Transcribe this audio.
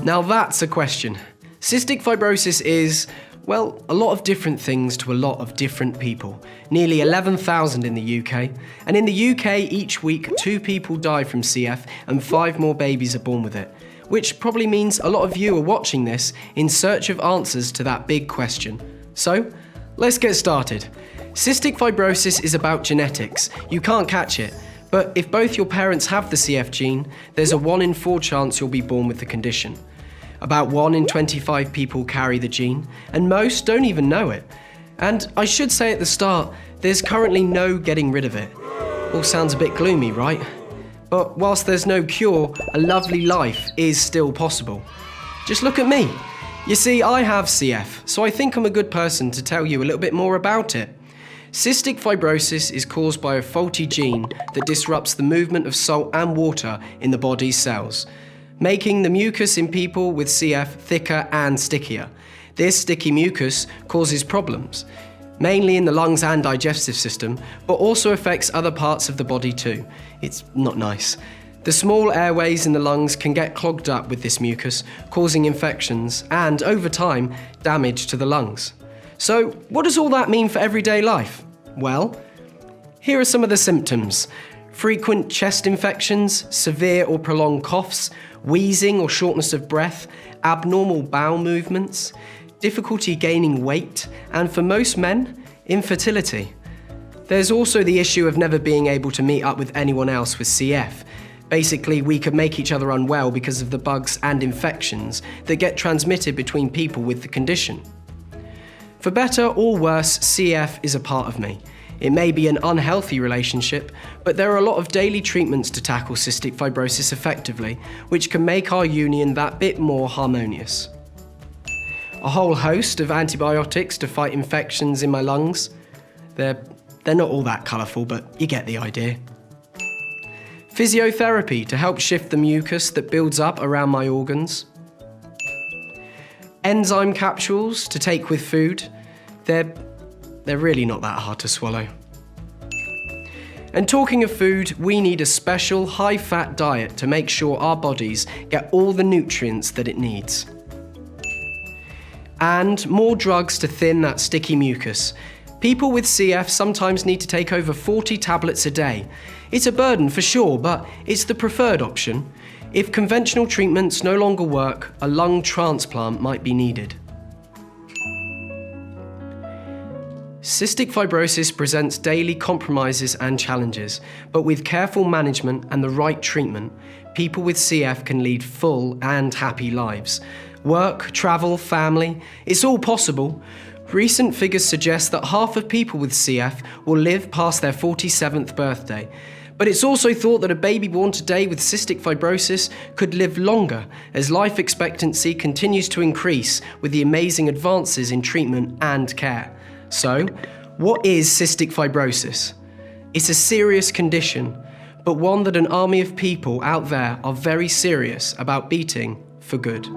Now that's a question. Cystic fibrosis is, well, a lot of different things to a lot of different people. Nearly 11,000 in the UK. And in the UK, each week, 2 people die from CF and 5 more babies are born with it. Which probably means a lot of you are watching this in search of answers to that big question. So, let's get started. Cystic fibrosis is about genetics. You can't catch it. But if both your parents have the CF gene, there's a 1 in 4 chance you'll be born with the condition. About 1 in 25 people carry the gene, and most don't even know it. And I should say at the start, there's currently no getting rid of it. All sounds a bit gloomy, right? But whilst there's no cure, a lovely life is still possible. Just look at me. You see, I have CF, so I think I'm a good person to tell you a little bit more about it. Cystic fibrosis is caused by a faulty gene that disrupts the movement of salt and water in the body's cells, making the mucus in people with CF thicker and stickier. This sticky mucus causes problems, mainly in the lungs and digestive system, but also affects other parts of the body too. It's not nice. The small airways in the lungs can get clogged up with this mucus, causing infections and, over time, damage to the lungs. So, what does all that mean for everyday life? Well, here are some of the symptoms. Frequent chest infections, severe or prolonged coughs, wheezing or shortness of breath, abnormal bowel movements, difficulty gaining weight, and for most men, infertility. There's also the issue of never being able to meet up with anyone else with CF. Basically, we could make each other unwell because of the bugs and infections that get transmitted between people with the condition. For better or worse, CF is a part of me. It may be an unhealthy relationship, but there are a lot of daily treatments to tackle cystic fibrosis effectively, which can make our union that bit more harmonious. A whole host of antibiotics to fight infections in my lungs. They're not all that colourful, but you get the idea. Physiotherapy to help shift the mucus that builds up around my organs. Enzyme capsules to take with food. They're really not that hard to swallow. And talking of food, we need a special high-fat diet to make sure our bodies get all the nutrients that it needs. And more drugs to thin that sticky mucus. People with CF sometimes need to take over 40 tablets a day. It's a burden for sure, but it's the preferred option. If conventional treatments no longer work, a lung transplant might be needed. Cystic fibrosis presents daily compromises and challenges, but with careful management and the right treatment, people with CF can lead full and happy lives. Work, travel, family, it's all possible. Recent figures suggest that half of people with CF will live past their 47th birthday. But it's also thought that a baby born today with cystic fibrosis could live longer as life expectancy continues to increase with the amazing advances in treatment and care. So, what is cystic fibrosis? It's a serious condition, but one that an army of people out there are very serious about beating for good.